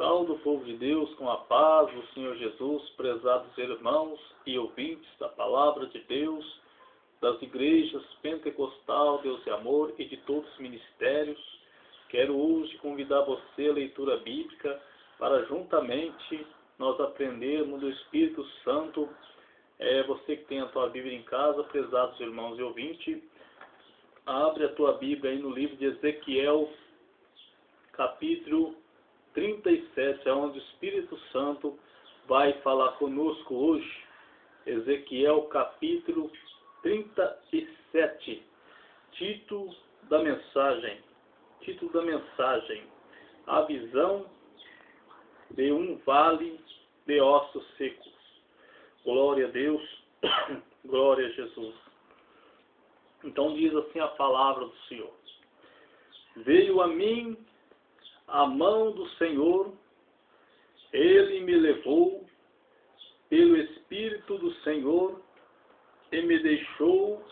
Saúdo o povo de Deus com a paz do Senhor Jesus, prezados irmãos e ouvintes da palavra de Deus, das igrejas Pentecostal, Deus e Amor e de todos os ministérios. Quero hoje convidar você à leitura bíblica para juntamente nós aprendermos do Espírito Santo. Você que tem a tua Bíblia em casa, prezados irmãos e ouvintes, abre a tua Bíblia aí no livro de Ezequiel, capítulo 37, onde o Espírito Santo vai falar conosco hoje. Ezequiel capítulo 37, título da mensagem, a visão de um vale de ossos secos. Glória a Deus, glória a Jesus. Então diz assim a palavra do Senhor: veio a mim a mão do Senhor, Ele me levou pelo Espírito do Senhor e me deixou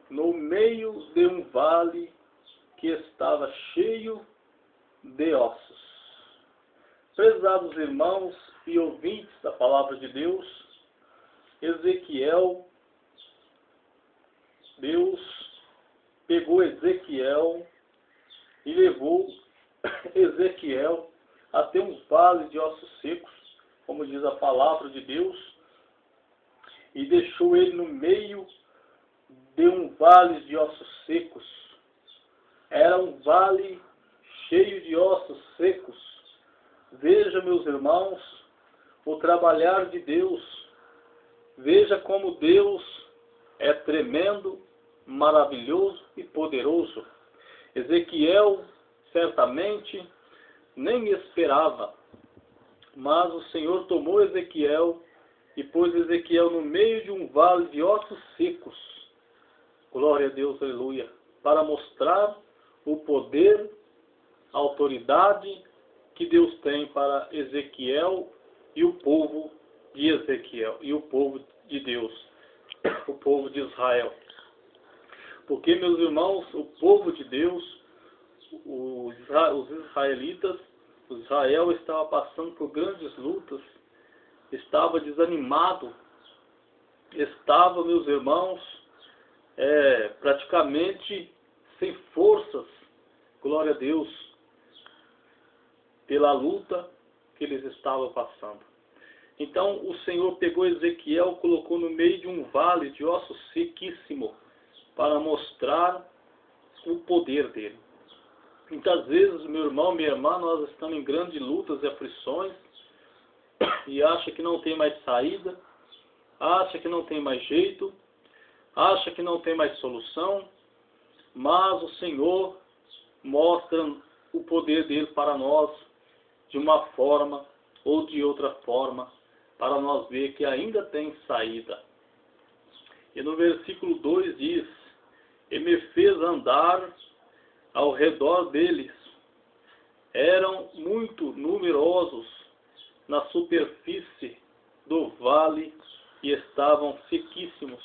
no meio de um vale que estava cheio de ossos. Prezados irmãos e ouvintes da palavra de Deus, Deus pegou Ezequiel e levou Ezequiel até um vale de ossos secos, como diz a palavra de Deus, e deixou ele no meio de um vale de ossos secos. Era um vale cheio de ossos secos. Veja, meus irmãos, o trabalhar de Deus. Veja como Deus é tremendo, maravilhoso e poderoso. Ezequiel certamente nem esperava, mas o Senhor tomou Ezequiel e pôs Ezequiel no meio de um vale de ossos secos. Glória a Deus, aleluia, para mostrar o poder, a autoridade que Deus tem para Ezequiel e o povo de Ezequiel e o povo de Deus, o povo de Israel. Porque, meus irmãos, o povo de Deus, os israelitas, o Israel estava passando por grandes lutas, estava desanimado, estava, meus irmãos, praticamente sem forças, glória a Deus, pela luta que eles estavam passando. Então o Senhor pegou Ezequiel, colocou no meio de um vale de ossos sequíssimo, para mostrar o poder dele. Muitas vezes, meu irmão, minha irmã, nós estamos em grandes lutas e aflições e acha que não tem mais saída, acha que não tem mais jeito, acha que não tem mais solução, mas o Senhor mostra o poder dele para nós de uma forma ou de outra forma, para nós ver que ainda tem saída. E no versículo 2 diz: e me fez andar ao redor deles. Eram muito numerosos na superfície do vale e estavam sequíssimos.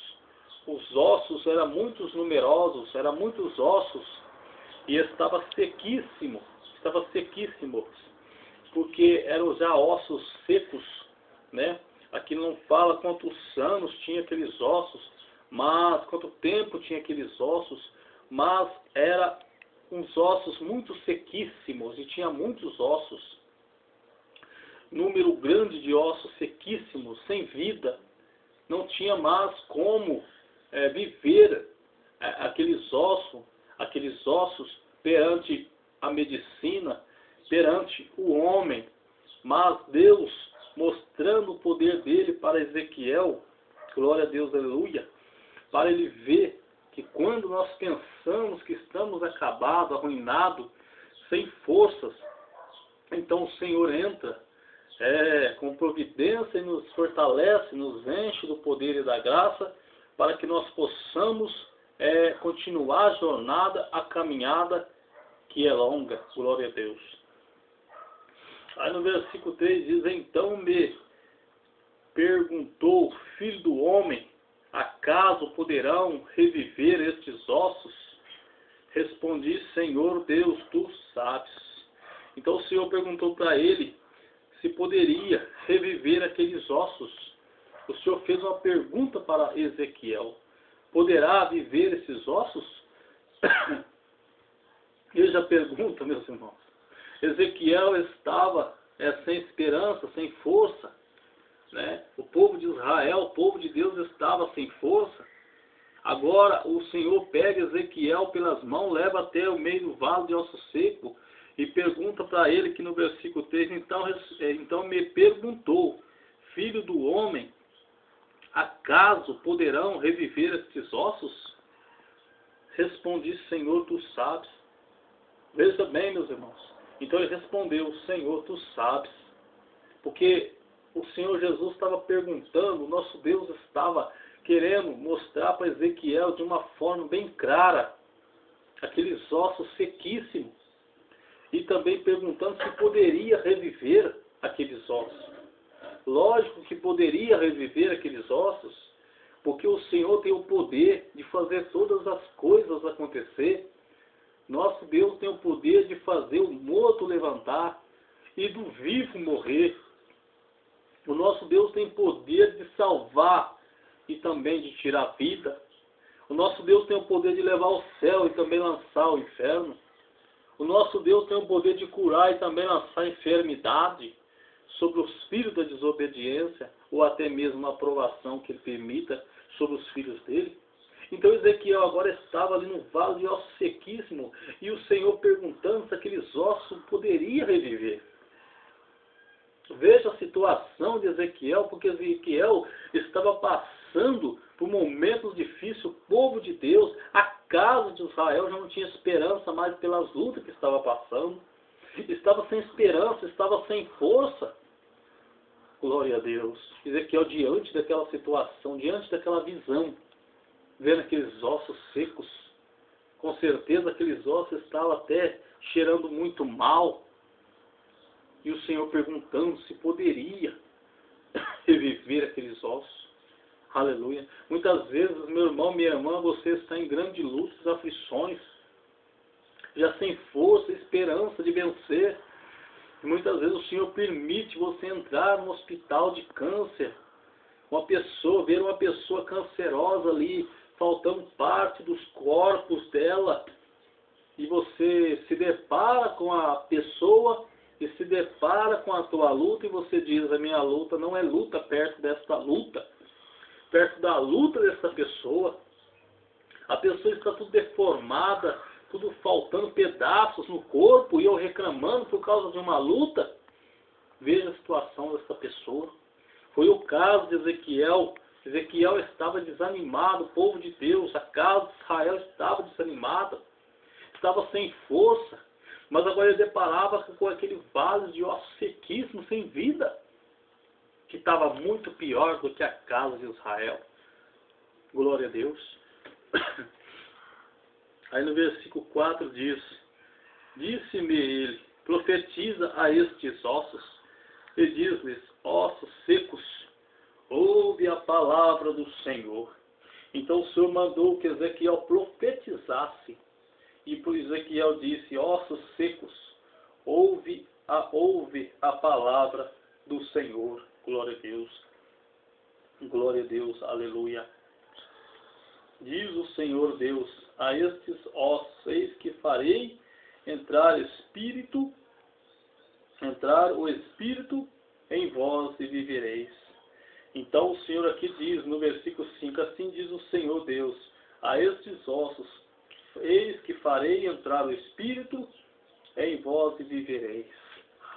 Os ossos eram muitos numerosos, eram muitos ossos, e estava sequíssimo, porque eram já ossos secos, né? Aqui não fala quantos anos tinha aqueles ossos, mas quanto tempo tinha aqueles ossos, mas era uns ossos muito sequíssimos, e tinha muitos ossos, número grande de ossos sequíssimos, sem vida, não tinha mais como viver aqueles ossos perante a medicina, perante o homem. Mas Deus, mostrando o poder dele para Ezequiel, glória a Deus, aleluia, para ele ver que quando nós pensamos que estamos acabados, arruinados, sem forças, então o Senhor entra com providência e nos fortalece, nos enche do poder e da graça, para que nós possamos continuar a jornada, a caminhada que é longa, glória a Deus. Aí no versículo 3 diz: então me perguntou, filho do homem, acaso poderão reviver estes ossos? Respondi: Senhor Deus, tu sabes. Então o Senhor perguntou para ele se poderia reviver aqueles ossos. O Senhor fez uma pergunta para Ezequiel: poderá viver esses ossos? Ele já pergunta, meus irmãos. Ezequiel estava sem esperança, sem força, né? O povo de Israel, o povo de Deus estava sem força. Agora o Senhor pega Ezequiel pelas mãos, leva até o meio do vale de osso seco e pergunta para ele, que no versículo 3, então me perguntou: filho do homem, acaso poderão reviver estes ossos? Respondi: Senhor, tu sabes. Veja bem, meus irmãos. Então ele respondeu: Senhor, tu sabes. Porque o Senhor Jesus estava perguntando, o nosso Deus estava querendo mostrar para Ezequiel de uma forma bem clara aqueles ossos sequíssimos. E também perguntando se poderia reviver aqueles ossos. Lógico que poderia reviver aqueles ossos, porque o Senhor tem o poder de fazer todas as coisas acontecer. Nosso Deus tem o poder de fazer o morto levantar e do vivo morrer. O nosso Deus tem poder de salvar e também de tirar a vida. O nosso Deus tem o poder de levar ao céu e também lançar ao inferno. O nosso Deus tem o poder de curar e também lançar a enfermidade sobre os filhos da desobediência, ou até mesmo a aprovação que ele permita sobre os filhos dele. Então Ezequiel agora estava ali no vale de ossos sequíssimo, e o Senhor perguntando se aqueles ossos poderiam reviver. Veja a situação de Ezequiel, porque Ezequiel estava passando por momentos difíceis. O povo de Deus, a casa de Israel, já não tinha esperança mais pelas lutas que estava passando. Estava sem esperança, estava sem força. Glória a Deus. Ezequiel, diante daquela situação, diante daquela visão, vendo aqueles ossos secos, com certeza aqueles ossos estavam até cheirando muito mal. E o Senhor perguntando se poderia reviver aqueles ossos. Aleluia. Muitas vezes, meu irmão, minha irmã, você está em grandes lutas, aflições, já sem força, esperança de vencer. E muitas vezes o Senhor permite você entrar no hospital de câncer. Ver uma pessoa cancerosa ali, faltando parte dos corpos dela. E você se depara com a pessoa e se depara com a tua luta, e você diz: a minha luta não é luta perto desta luta. Perto da luta dessa pessoa. A pessoa está tudo deformada, tudo faltando pedaços no corpo, e eu reclamando por causa de uma luta. Veja a situação dessa pessoa. Foi o caso de Ezequiel. Ezequiel estava desanimado, o povo de Deus, a casa de Israel estava desanimada, estava sem força, mas agora ele deparava com aquele vale de ossos sequíssimos, sem vida, que estava muito pior do que a casa de Israel. Glória a Deus. Aí no versículo 4 diz: disse-me ele, profetiza a estes ossos, e diz-lhes: ossos secos, ouve a palavra do Senhor. Então o Senhor mandou que Ezequiel profetizasse, e por Ezequiel disse: ossos secos, ouve a palavra do Senhor. Glória a Deus. Glória a Deus. Aleluia. Diz o Senhor Deus: a estes ossos eis que farei entrar o Espírito em vós e vivereis. Então o Senhor aqui diz no versículo 5, assim diz o Senhor Deus: a estes ossos eis que farei entrar o Espírito em vós e vivereis.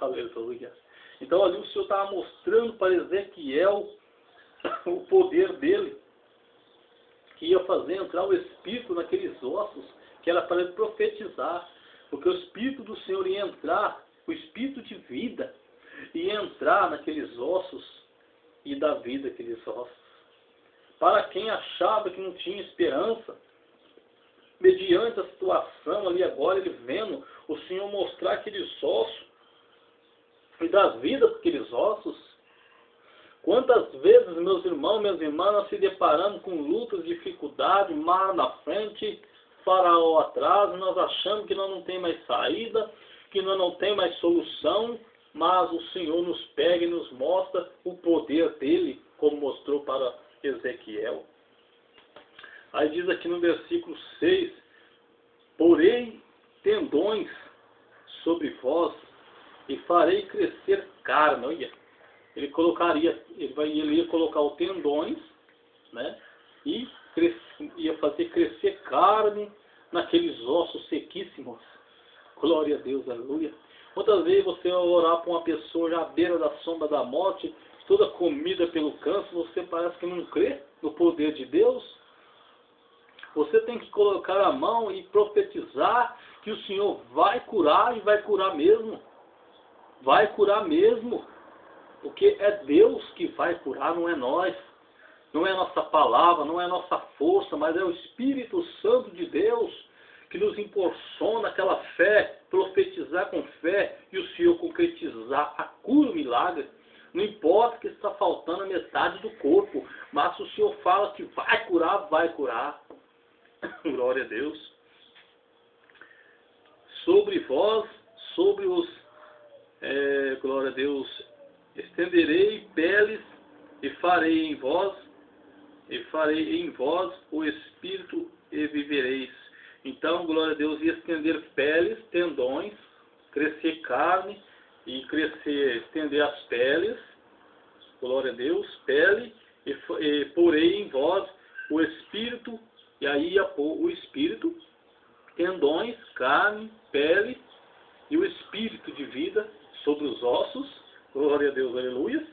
Aleluia. Então ali o Senhor estava mostrando para Ezequiel o poder dele, que ia fazer entrar o Espírito naqueles ossos, que era para ele profetizar, porque o Espírito do Senhor ia entrar, o Espírito de vida, ia entrar naqueles ossos e dar vida àqueles ossos. Para quem achava que não tinha esperança, mediante a situação ali agora, ele vendo o Senhor mostrar aqueles ossos e dar vida para aqueles ossos. Quantas vezes, meus irmãos, minhas irmãs, nós se deparamos com lutas, dificuldades, mar na frente, faraó atrás, nós achamos que nós não tem mais saída, que nós não tem mais solução, mas o Senhor nos pega e nos mostra o poder dele, como mostrou para Ezequiel. Aí diz aqui no versículo 6, porei tendões sobre vós e farei crescer carne. Olha, ele ia colocar os tendões, né? E ia fazer crescer carne naqueles ossos sequíssimos. Glória a Deus, aleluia. Quantas vezes você vai orar para uma pessoa já à beira da sombra da morte, toda comida pelo câncer, você parece que não crê no poder de Deus? Você tem que colocar a mão e profetizar que o Senhor vai curar, e vai curar mesmo. Vai curar mesmo. Porque é Deus que vai curar, não é nós. Não é a nossa palavra, não é a nossa força, mas é o Espírito Santo de Deus que nos impulsiona aquela fé, profetizar com fé e o Senhor concretizar a cura, o milagre. Não importa que está faltando a metade do corpo, mas o Senhor fala que vai curar, vai curar. Glória a Deus. Sobre vós, sobre os, glória a Deus, estenderei peles e farei em vós o Espírito e vivereis. Então, glória a Deus, ia estender peles, tendões, crescer carne e estender as peles, glória a Deus, pele, e porei em vós o Espírito, e aí ia pôr o Espírito, tendões, carne, pele e o Espírito de vida sobre os ossos, glória a Deus, aleluia,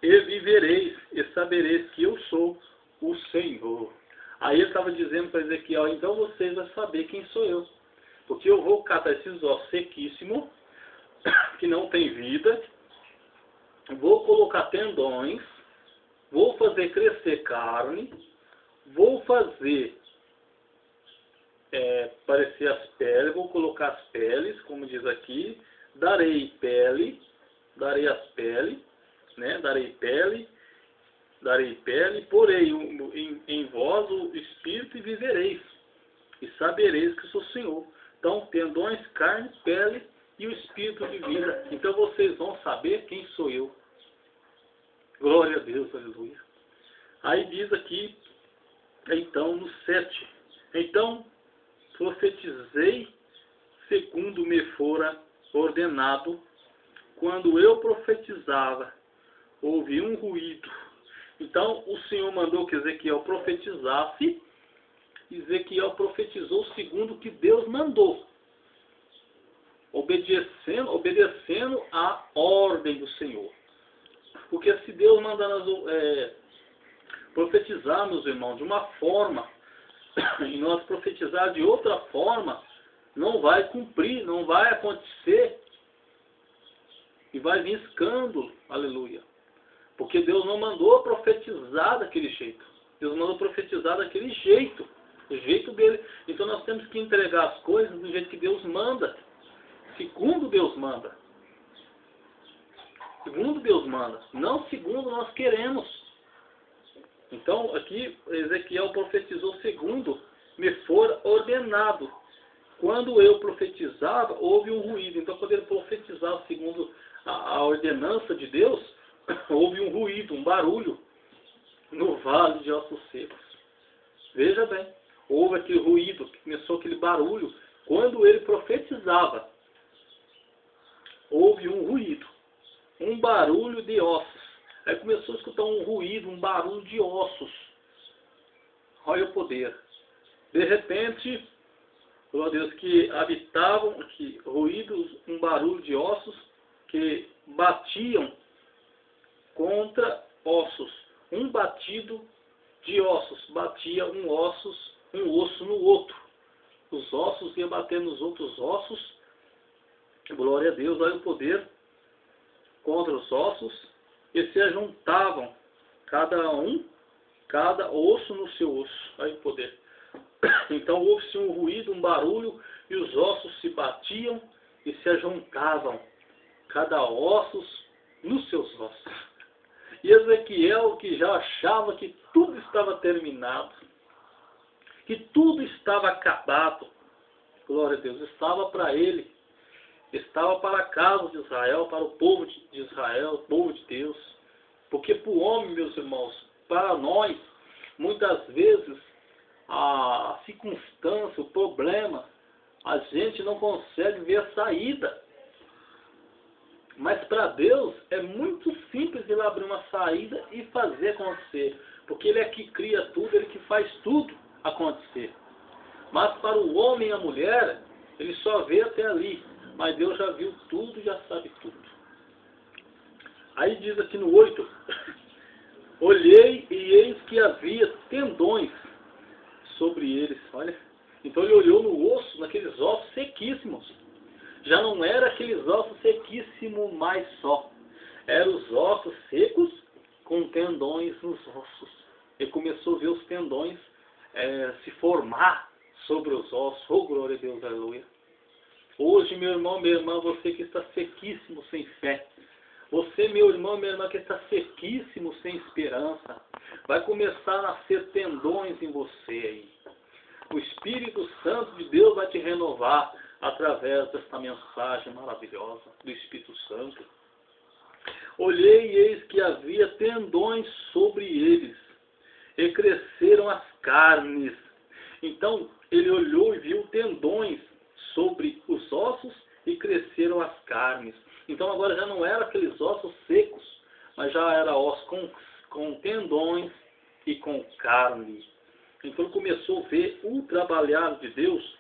e vivereis, e sabereis que eu sou o Senhor. Aí ele estava dizendo para Ezequiel, então vocês vão saber quem sou eu. Porque eu vou catar esses ossos sequíssimos, que não tem vida, vou colocar tendões, vou fazer crescer carne, vou fazer parecer as peles, vou colocar as peles, como diz aqui, darei pele, darei as peles, né? Darei pele, porei em vós o Espírito e vivereis, e sabereis que sou o Senhor. Então, tendões, carne, pele e o Espírito de vida. Então vocês vão saber quem sou eu. Glória a Deus, aleluia. Aí diz aqui, então, no 7. Então, profetizei segundo me fora ordenado. Quando eu profetizava, houve um ruído. Então, o Senhor mandou que Ezequiel profetizasse. Ezequiel profetizou segundo o que Deus mandou. Obedecendo a ordem do Senhor. Porque se Deus mandar nós profetizar, meus irmãos, de uma forma, e nós profetizar de outra forma, não vai cumprir, não vai acontecer. E vai vir escândalo, aleluia. Porque Deus não mandou profetizar daquele jeito. Deus mandou profetizar daquele jeito. Do jeito dele. Então nós temos que entregar as coisas do jeito que Deus manda. Segundo Deus manda. Segundo Deus manda. Não segundo nós queremos. Então aqui Ezequiel profetizou segundo me for ordenado. Quando eu profetizava, houve um ruído. Então quando ele profetizava segundo a ordenança de Deus, houve um ruído, um barulho no vale de ossos secos. Veja bem, houve aquele ruído, começou aquele barulho. Quando ele profetizava, houve um ruído, um barulho de ossos. Aí começou a escutar um ruído, um barulho de ossos. Olha o poder. De repente, glória a Deus, que habitavam, que ruídos, um barulho de ossos que batiam contra ossos. Um batido de ossos. Batia um osso no outro. Os ossos iam bater nos outros ossos. Glória a Deus, olha o poder. Contra os ossos. E se ajuntavam. Cada osso no seu osso. Olha o poder. Então houve-se um ruído, um barulho. E os ossos se batiam e se ajuntavam. Cada ossos nos seus ossos. E Ezequiel, que já achava que tudo estava terminado, que tudo estava acabado, glória a Deus, estava para ele estava para a casa de Israel, para o povo de Israel, o povo de Deus. Porque para o homem, meus irmãos, para nós, muitas vezes, a circunstância, o problema, a gente não consegue ver a saída. Mas para Deus é muito simples Ele abrir uma saída e fazer acontecer. Porque Ele é que cria tudo, Ele que faz tudo acontecer. Mas para o homem e a mulher, ele só vê até ali. Mas Deus já viu tudo, já sabe tudo. Aí diz aqui no 8, olhei e eis que havia tendões sobre eles. Olha, então ele olhou no osso, naqueles ossos sequíssimos. Já não era aqueles ossos sequíssimos mais só. Eram os ossos secos com tendões nos ossos. Ele começou a ver os tendões se formar sobre os ossos. Oh, glória a Deus, aleluia. Hoje, meu irmão, minha irmã, você que está sequíssimo sem fé. Você, meu irmão, minha irmã, que está sequíssimo sem esperança. Vai começar a nascer tendões em você aí. O Espírito Santo de Deus vai te renovar através desta mensagem maravilhosa do Espírito Santo. Olhei e eis que havia tendões sobre eles, e cresceram as carnes. Então, ele olhou e viu tendões sobre os ossos e cresceram as carnes. Então, agora já não eram aqueles ossos secos, mas já era ossos com tendões e com carne. Então, ele começou a ver o trabalhar de Deus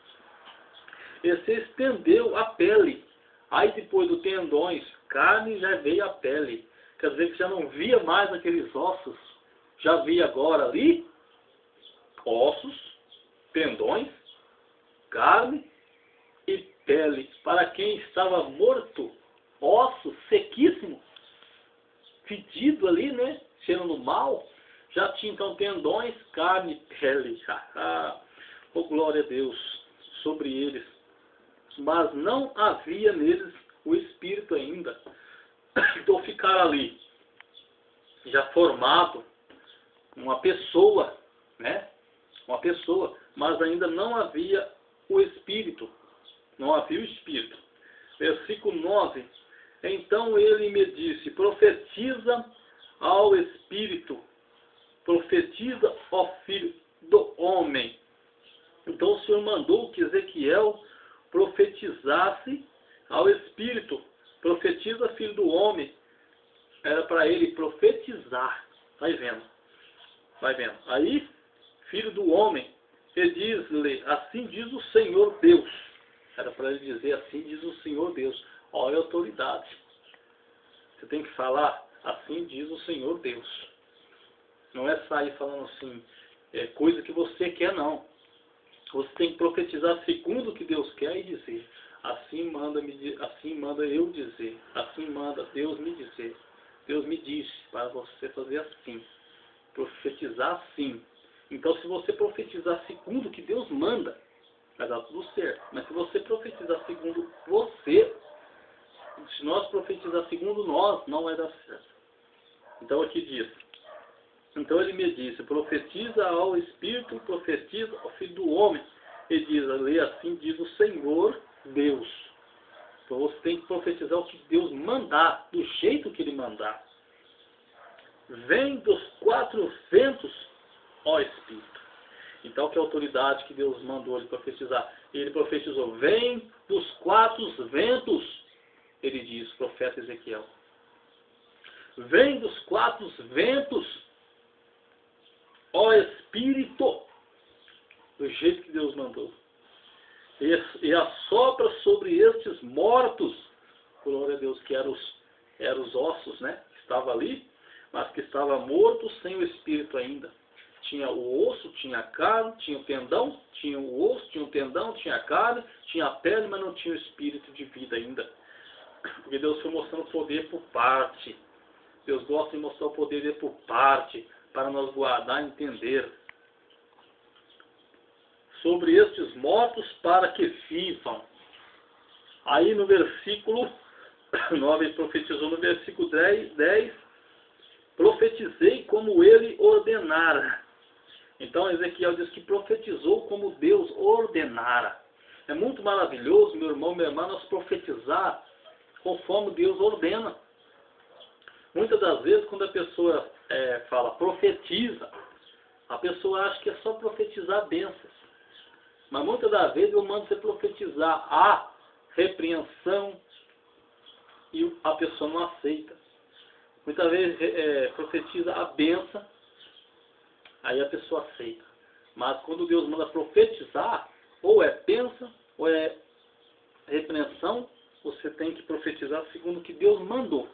e se estendeu a pele. Aí, depois do tendões, carne, já veio a pele. Quer dizer que já não via mais aqueles ossos. Já via agora ali ossos, tendões, carne e pele. Para quem estava morto, osso sequíssimo, fedido ali, né? Cheirando mal, já tinha então tendões, carne e pele. Oh, glória a Deus sobre eles. Mas não havia neles o Espírito ainda. Então ficaram ali, já formado, uma pessoa, né? Uma pessoa, mas ainda não havia o Espírito. Não havia o Espírito. Versículo 9. Então ele me disse, profetiza ao Espírito, profetiza ao Filho do Homem. Então o Senhor mandou que Ezequiel profetizasse ao Espírito. Profetiza, Filho do Homem. Era para ele profetizar. Vai vendo. Vai vendo. Aí, Filho do Homem, e diz-lhe, assim diz o Senhor Deus. Era para ele dizer, assim diz o Senhor Deus. Olha a autoridade. Você tem que falar, assim diz o Senhor Deus. Não é sair falando assim, coisa que você quer, não. Você tem que profetizar segundo o que Deus quer e dizer. Assim manda eu dizer. Assim manda Deus me dizer. Deus me disse para você fazer assim. Profetizar assim. Então, se você profetizar segundo o que Deus manda, vai dar tudo certo. Mas se você profetizar segundo você, se nós profetizar segundo nós, não vai dar certo. Então, aqui diz. Então ele me disse, profetiza ao Espírito, profetiza ao Filho do Homem. E diz, ali assim diz o Senhor Deus. Então você tem que profetizar o que Deus mandar, do jeito que Ele mandar. Vem dos 4 ventos, ó Espírito. Então que autoridade que Deus mandou ele profetizar? Ele profetizou, vem dos 4 ventos, ele diz, profeta Ezequiel. Vem dos 4 ventos, ó Espírito, do jeito que Deus mandou. E assopra sobre estes mortos, glória a Deus, que eram os ossos, né? Que estava ali, mas que estava morto sem o Espírito ainda. Tinha o osso, tinha a carne, tinha o tendão, tinha o osso, tinha o tendão, tinha a carne, tinha a pele, mas não tinha o Espírito de vida ainda. Porque Deus foi mostrando o poder por parte. Deus gosta de mostrar o poder dele por parte, para nós guardar e entender. Sobre estes mortos para que vivam. Aí no versículo 9, ele profetizou no versículo 10, profetizei como ele ordenara. Então Ezequiel diz que profetizou como Deus ordenara. É muito maravilhoso, meu irmão, minha irmã, nós profetizar conforme Deus ordena. Muitas das vezes, quando a pessoa fala profetiza, a pessoa acha que é só profetizar bênçãos. Mas muitas das vezes eu mando você profetizar a repreensão e a pessoa não aceita. Muitas vezes profetiza a bênção, aí a pessoa aceita. Mas quando Deus manda profetizar, ou é bênção, ou é repreensão, você tem que profetizar segundo o que Deus mandou.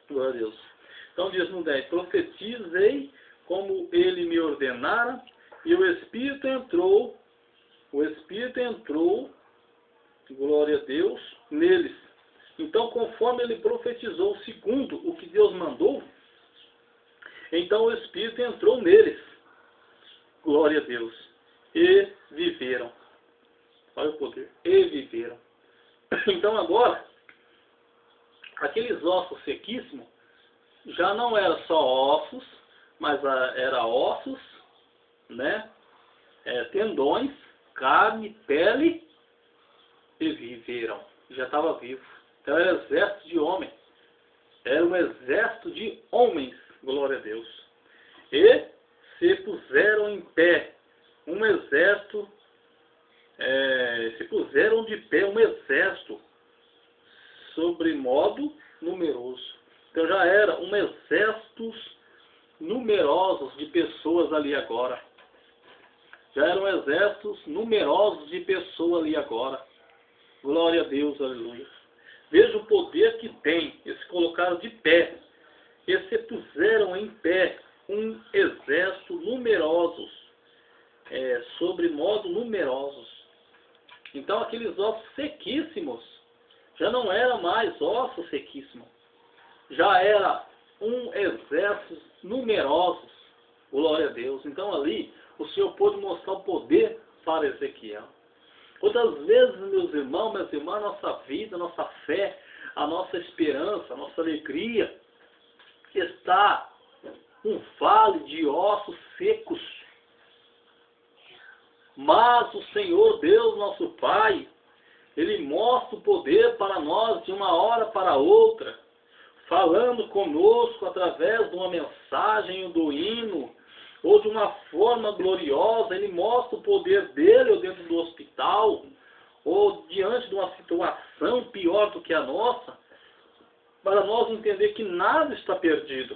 Glória a Deus. Então diz no 10, profetizei como ele me ordenara, e o Espírito entrou, glória a Deus, neles. Então, conforme ele profetizou segundo o que Deus mandou, então o Espírito entrou neles, glória a Deus, e viveram. Olha o poder, e viveram. Então agora, aqueles ossos sequíssimos, já não eram só ossos, mas era ossos, né? Tendões, carne, pele, e viveram. Já estava vivo. Então era um exército de homens. Era um exército de homens, glória a Deus. E se puseram em pé um exército, se puseram de pé um exército sobremodo numeroso. Então já era um exército numerosos de pessoas ali agora. Já eram exércitos numerosos de pessoas ali agora. Glória a Deus, aleluia. Veja o poder que tem. Eles se colocaram de pé. Eles se puseram em pé um exército numerosos. Sobremodo numerosos. Então aqueles ossos sequíssimos já não eram mais ossos sequíssimos. Já era um exército numerosos. Glória a Deus. Então ali o Senhor pôde mostrar o poder para Ezequiel. Outras vezes, meus irmãos, minhas irmãs, nossa vida, nossa fé, a nossa esperança, a nossa alegria está um vale de ossos secos. Mas o Senhor Deus, nosso Pai, Ele mostra o poder para nós de uma hora para outra, falando conosco através de uma mensagem, do hino, ou de uma forma gloriosa. Ele mostra o poder dele ou dentro do hospital, ou diante de uma situação pior do que a nossa, para nós entender que nada está perdido,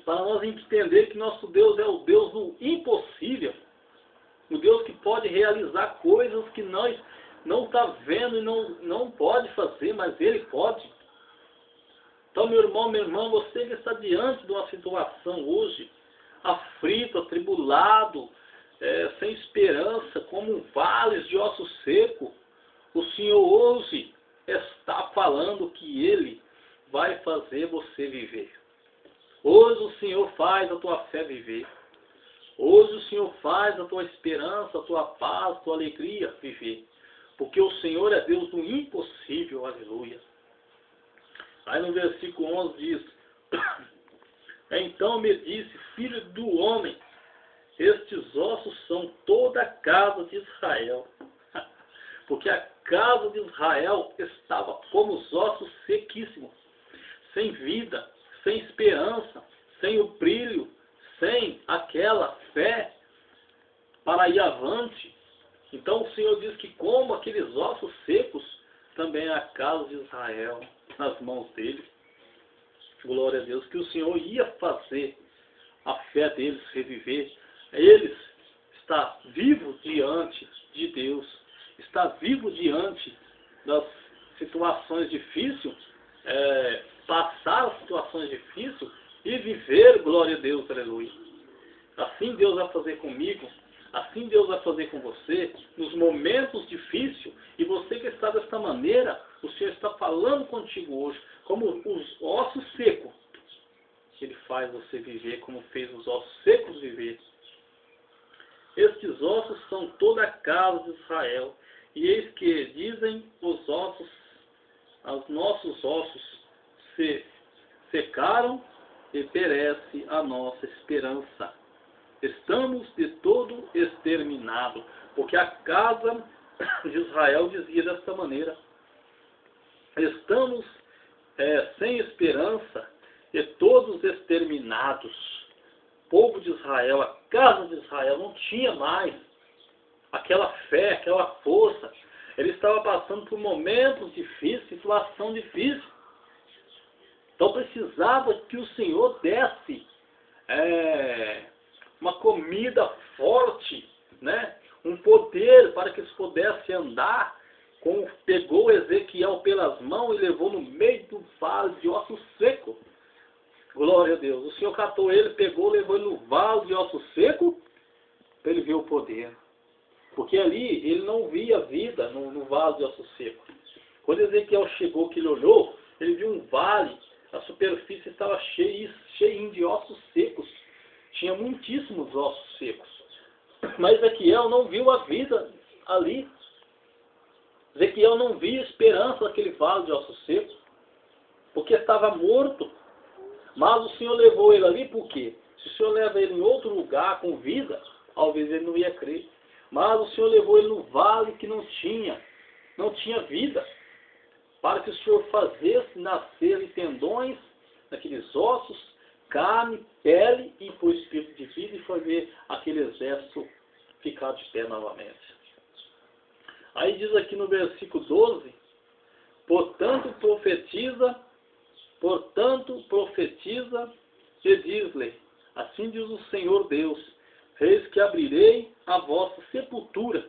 para nós entender que nosso Deus é o Deus do impossível, o Deus que pode realizar coisas que nós não está vendo e não pode fazer, mas Ele pode. Então, meu irmão, minha irmã, você que está diante de uma situação hoje, aflito, atribulado, sem esperança, como vales de osso seco, o Senhor hoje está falando que Ele vai fazer você viver. Hoje o Senhor faz a tua fé viver. Hoje o Senhor faz a tua esperança, a tua paz, a tua alegria viver. Porque o Senhor é Deus do impossível, aleluia. Aí no versículo 11 diz: então me disse, filho do homem, estes ossos são toda a casa de Israel. Porque a casa de Israel estava como os ossos sequíssimos, sem vida, sem esperança, sem o brilho, sem aquela fé para ir avante. Então o Senhor diz que como aqueles ossos secos, também é a casa de Israel nas mãos dele. Glória a Deus, que o Senhor ia fazer a fé deles reviver. Eles está vivo diante de Deus, está vivo diante das situações difíceis, passar as situações difíceis e viver, glória a Deus, aleluia. Assim Deus vai fazer comigo, assim Deus vai fazer com você, nos momentos difíceis, e você que está desta maneira, o Senhor está falando contigo hoje, como os ossos secos, Ele faz você viver, como fez os ossos secos viver. Estes ossos são toda a casa de Israel, e eis que dizem os ossos, os nossos ossos se secaram e perece a nossa esperança. Estamos de todo exterminados, porque a casa de Israel dizia desta maneira: estamos sem esperança e todos exterminados. O povo de Israel, a casa de Israel, não tinha mais aquela fé, aquela força. Ele estava passando por momentos difíceis, situação difícil. Então precisava que o Senhor desse uma comida forte, né? Um poder para que eles pudessem andar. Pegou Ezequiel pelas mãos e levou no meio do vale de ossos secos. Glória a Deus. O Senhor catou ele, pegou, levou ele no vale de ossos secos para ele ver o poder. Porque ali ele não via vida no vale de ossos secos. Quando Ezequiel chegou, que ele olhou, ele viu um vale, a superfície estava cheia de ossos secos. Tinha muitíssimos ossos secos. Mas Ezequiel não viu a vida ali. Ezequiel não via esperança naquele vale de ossos secos, porque estava morto. Mas o Senhor levou ele ali por quê? Se o Senhor leva ele em outro lugar com vida, talvez ele não ia crer. Mas o Senhor levou ele no vale que não tinha vida, para que o Senhor fizesse nascer tendões naqueles ossos, carne, pele e por espírito de vida, e fazer aquele exército ficar de pé novamente. Aí diz aqui no versículo 12: portanto profetiza e diz-lhe: assim diz o Senhor Deus, eis que abrirei a vossa sepultura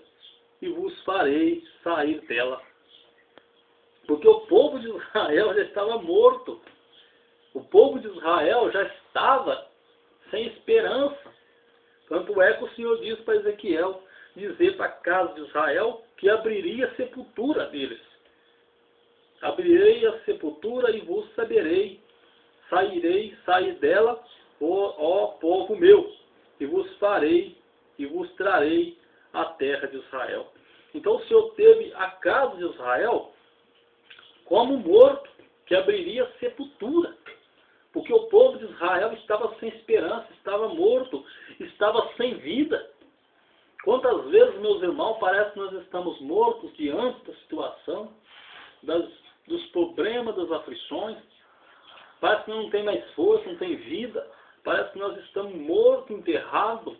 e vos farei sair dela. Porque o povo de Israel já estava morto. O povo de Israel já estava sem esperança. Tanto é que o Senhor diz para Ezequiel dizer para a casa de Israel que abriria a sepultura deles. Abrirei a sepultura e vos saberei. Sair dela, ó povo meu, e vos farei e vos trarei a terra de Israel. Então o Senhor teve a casa de Israel como morto, que abriria a sepultura. Porque o povo de Israel estava sem esperança, estava morto, estava sem vida. Quantas vezes, meus irmãos, parece que nós estamos mortos diante da situação, dos problemas, das aflições. Parece que não tem mais força, não tem vida. Parece que nós estamos mortos, enterrados.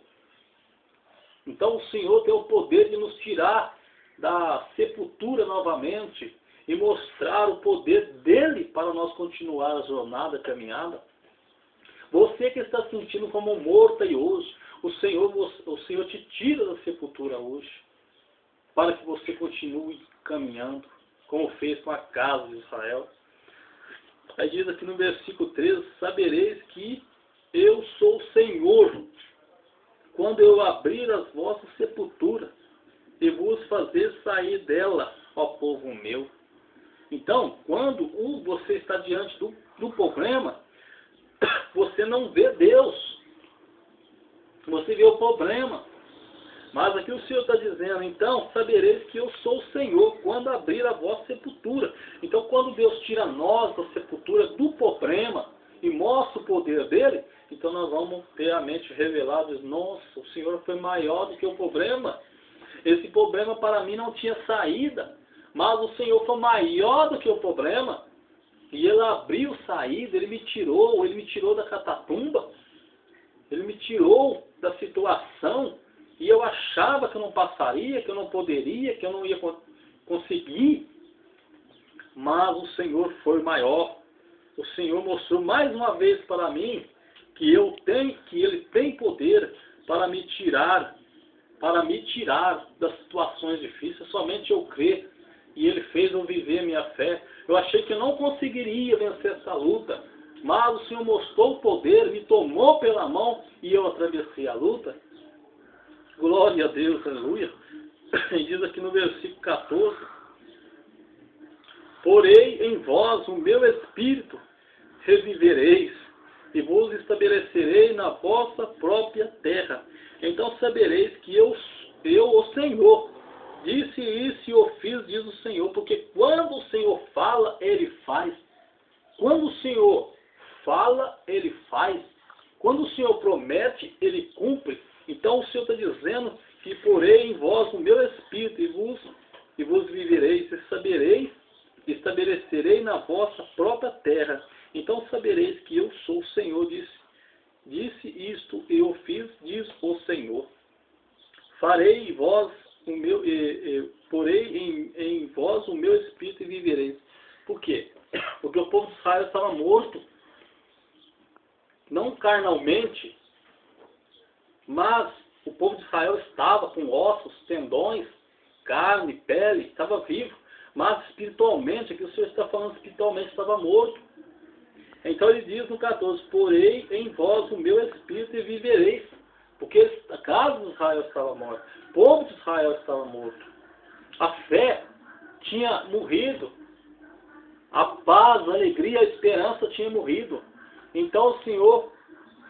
Então o Senhor tem o poder de nos tirar da sepultura novamente e mostrar o poder dele para nós continuar a jornada, a caminhada. Você que está sentindo como morto aí hoje, o Senhor te tira da sepultura hoje, para que você continue caminhando, como fez com a casa de Israel. Aí diz aqui no versículo 13: sabereis que eu sou o Senhor, quando eu abrir as vossas sepulturas e vos fazer sair dela, ó povo meu. Então, quando você está diante do problema, você não vê Deus, você vê o problema. Mas aqui o Senhor está dizendo: então sabereis que eu sou o Senhor, quando abrir a vossa sepultura. Então, quando Deus tira nós da sepultura do problema e mostra o poder dele, então nós vamos ter a mente revelada: nossa, o Senhor foi maior do que o problema. Esse problema para mim não tinha saída, mas o Senhor foi maior do que o problema. E Ele abriu saída, Ele me tirou da catatumba, Ele me tirou da situação. E eu achava que eu não passaria, que eu não poderia, que eu não ia conseguir. Mas o Senhor foi maior. O Senhor mostrou mais uma vez para mim que Ele tem poder para me tirar das situações difíceis. Somente eu crer. E Ele fez eu viver minha fé. Eu achei que eu não conseguiria vencer essa luta. Mas o Senhor mostrou o poder, me tomou pela mão e eu atravessei a luta. Glória a Deus, aleluia. E diz aqui no versículo 14: porei em vós o meu espírito, revivereis, e vos estabelecerei na vossa própria terra. Então sabereis que eu, o Senhor, disse isso e o fiz, diz o Senhor. Porque quando o Senhor fala, Ele faz. Quando o Senhor fala, Ele faz. Quando o Senhor promete, Ele cumpre. Então o Senhor está dizendo que porei em vós o meu espírito e vos vivereis e sabereis, estabelecerei na vossa própria terra. Então sabereis que eu sou o Senhor, disse isto e eu fiz, diz o Senhor. Farei em vós o meu, porei em vós o meu espírito e vivereis. Por quê? Porque o povo de Israel estava morto, não carnalmente, mas o povo de Israel estava com ossos, tendões, carne, pele, estava vivo, mas espiritualmente, aqui o Senhor está falando espiritualmente, estava morto. Então ele diz no 14, porei em vós o meu espírito e vivereis. Porque a casa de Israel estava morta, o povo de Israel estava morto. A fé tinha morrido, a paz, a alegria, a esperança tinha morrido. Então o Senhor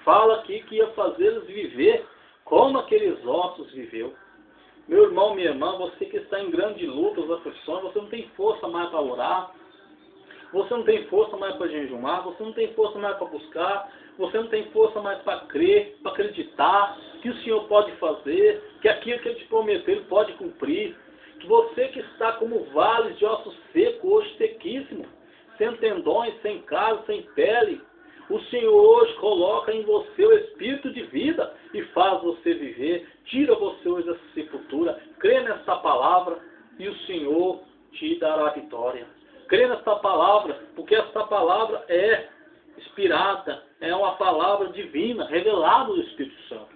fala aqui que ia fazê-los viver como aqueles ossos viveu. Meu irmão, minha irmã, você que está em grande luta, aflições, você não tem força mais para orar, você não tem força mais para jejumar, você não tem força mais para buscar, você não tem força mais para crer, para acreditar que o Senhor pode fazer, que aquilo que Ele te prometeu Ele pode cumprir, que você que está como vales de ossos secos, hoje sequíssimo, sem tendões, sem carne, sem pele, o Senhor hoje coloca em você o espírito de vida e faz você viver, tira você hoje dessa sepultura, crê nesta palavra e o Senhor te dará vitória. Crê nesta palavra, porque esta palavra é inspirada, é uma palavra divina, revelada do Espírito Santo.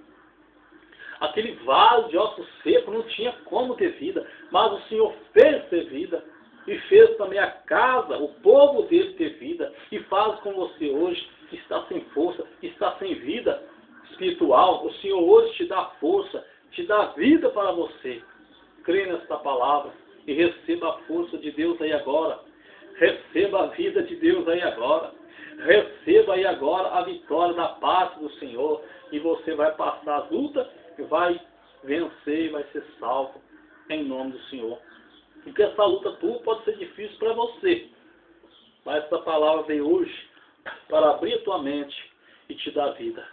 Aquele vale de ossos secos não tinha como ter vida, mas o Senhor fez ter vida e fez também a casa, o povo dele ter vida e faz com você hoje que está sem força, que está sem vida espiritual. O Senhor hoje te dá força, te dá vida para você. Crê nesta palavra e receba a força de Deus aí agora. Receba a vida de Deus aí agora. Receba aí agora a vitória da parte do Senhor. E você vai passar as lutas e vai vencer e vai ser salvo em nome do Senhor. Porque essa luta tua pode ser difícil para você. Mas essa palavra veio hoje para abrir a tua mente e te dar vida.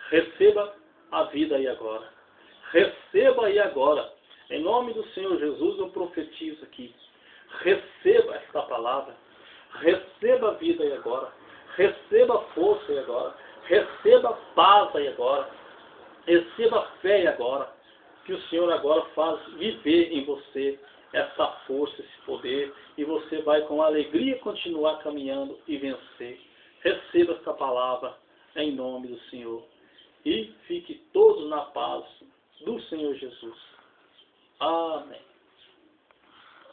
Receba a vida aí agora. Receba aí agora. Em nome do Senhor Jesus eu profetizo aqui. Receba esta palavra. Receba a vida aí agora. Receba a força aí agora. Receba a paz aí agora. Receba a fé aí agora. Que o Senhor agora faz viver em você essa força, esse poder. E você vai com alegria continuar caminhando e vencer. Receba esta palavra em nome do Senhor. E fique todos na paz do Senhor Jesus. Amém.